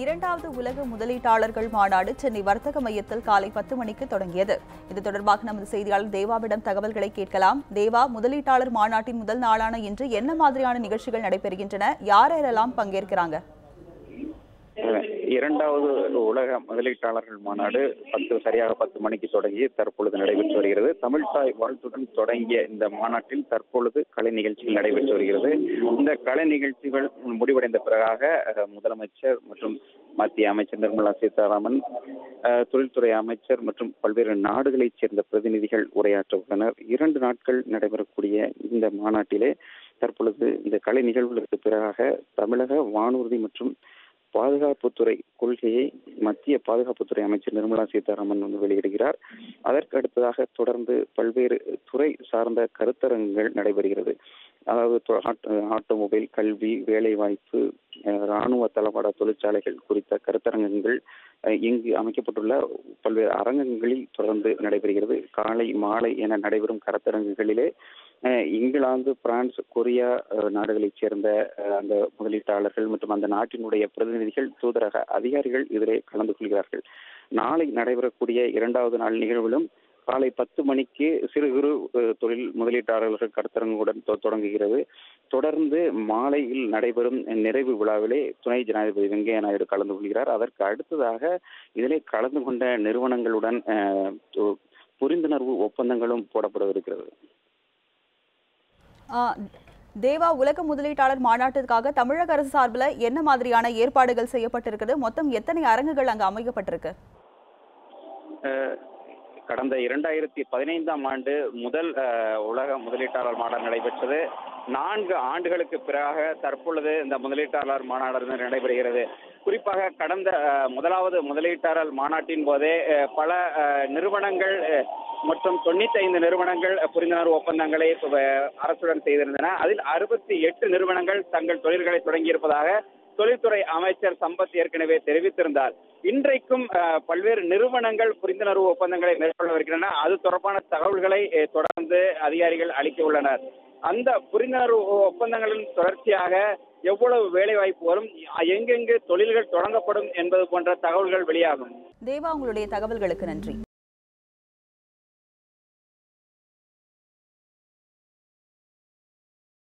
இரண்டாவது உலக முதலீட்டாளர்கள் மாநாடு சென்னை வர்த்தக மையத்தில் காலை 10 மணிக்கு தொடங்கியது. இது தொடர்பாக நமது செய்தியாளர் தேவாவிடம் தகவல்களை கேட்கலாம். தேவா, முதலீட்டாளர் மாநாட்டின் முதல் நாளான இன்று என்ன மாதிரியான நிகழ்ச்சிகள் நடைபெறுகின்றன? யாரெல்லாம் பங்கேற்கிறாங்க? இரண்டாவது உலக முதலீட்டாளர்கள் மாநாடு சரியாக 10 மணிக்கு தொடங்கி தற்பொழுது நடைபெற்று வருகிறது. தமிழ்தாய் வாழ்த்துடன் தொடங்கிய இந்த மாநாட்டில் தற்பொழுது கலை நிகழ்ச்சிகள் நடைபெற்று வருகிறது. இந்த கலை நிகழ்ச்சிகள் முடிவடைந்த பிறகாக முதலமைச்சர் மற்றும் மத்திய அமைச்சர் நிர்மலா சீதாராமன், தொழில்துறை அமைச்சர் மற்றும் பல்வேறு நாடுகளைச் சேர்ந்த பிரதிநிதிகள் உரையாற்ற உள்ளனர். 2 நாட்கள் நடைபெறக்கூடிய இந்த மாநாட்டிலே தற்பொழுது இந்த கலை நிகழ்வுகளுக்கு பிறகாக தமிழக வானூர்தி மற்றும் பாதுகாப்புத்துறை கொள்கையை மத்திய பாதுகாப்புத்துறை அமைச்சர் நிர்மலா சீதாராமன் வெளியிடுகிறார். அதற்கு அடுத்ததாக தொடர்ந்து பல்வேறு துறை சார்ந்த கருத்தரங்குகள் நடைபெறுகிறது. அதாவது ஆட்டோமொபைல், கல்வி, வேலைவாய்ப்பு, இராணுவ தளவாட தொழிற்சாலைகள் குறித்த கருத்தரங்குகள் இங்கு அமைக்கப்பட்டுள்ள பல்வேறு அரங்கங்களில் தொடர்ந்து நடைபெறுகிறது. காலை மாலை என நடைபெறும் கருத்தரங்குகளிலே இங்கிலாந்து, பிரான்ஸ், கொரியா நாடுகளைச் சேர்ந்த அந்த முதலீட்டாளர்கள் மற்றும் அந்த நாட்டினுடைய பிரதிநிதிகள், தூதரக அதிகாரிகள் இதிலே கலந்து கொள்கிறார்கள். நாளை நடைபெறக்கூடிய 2வது நாள் நிகழ்விலும் காலை 10 மணிக்கு சிறு குறு தொழில் முதலீட்டாளர்கள் கருத்தரங்குடன் தொடங்குகிறது. தொடர்ந்து மாலையில் நடைபெறும் நிறைவு விழாவிலே துணை ஜனாதிபதி வெங்கையா நாயுடு கலந்து கொள்கிறார். அதற்கு அடுத்ததாக இதிலே கலந்து கொண்ட நிறுவனங்களுடன் புரிந்துணர்வு ஒப்பந்தங்களும் போடப்படவிருக்கிறது. தேவா, உலக முதலீட்டாளர் மாநாட்டிற்காக தமிழக அரசு சார்பில் என்ன மாதிரியான ஏற்பாடுகள் செய்யப்பட்டிருக்கிறது? மொத்தம் எத்தனை அரங்குகள் அங்கு அமைக்கப்பட்டிருக்கு? கடந்த 2015ஆம் ஆண்டு முதல் உலக முதலீட்டாளர் மாநாடு நடைபெற்றது. 4 ஆண்டுகளுக்கு பிறகாக தற்பொழுது இந்த முதலீட்டாளர் மாநாடு நடைபெறுகிறது. குறிப்பாக கடந்த முதலாவது முதலீட்டாளர் மாநாட்டின் போதே பல நிறுவனங்கள் மொத்தம் 95 நிறுவனங்கள் புரிந்துணர்வு ஒப்பந்தங்களை அரசுடன் செய்திருந்தன. அதில் 68 நிறுவனங்கள் தங்கள் தொழில்களை தொடங்கியிருப்பதாக தொழில்துறை அமைச்சர் சம்பத் ஏற்கனவே தெரிவித்திருந்தார். இன்றைக்கும் பல்வேறு நிறுவனங்கள் புரிந்துணர்வு ஒப்பந்தங்களை மேற்கொள்ளவிருக்கின்றன. அது தொடர்பான தகவல்களை தொடர்ந்து அதிகாரிகள் அளிக்க உள்ளனர். அந்த புரிந்துணர்வு ஒப்பந்தங்களின் தொடர்ச்சியாக எவ்வளவு வேலைவாய்ப்பு வரும், எங்கெங்கு தொழில்கள் தொடங்கப்படும் என்பது போன்ற தகவல்கள் வெளியாகும். தேவா, உங்களுடைய தகவல்களுக்கு நன்றி.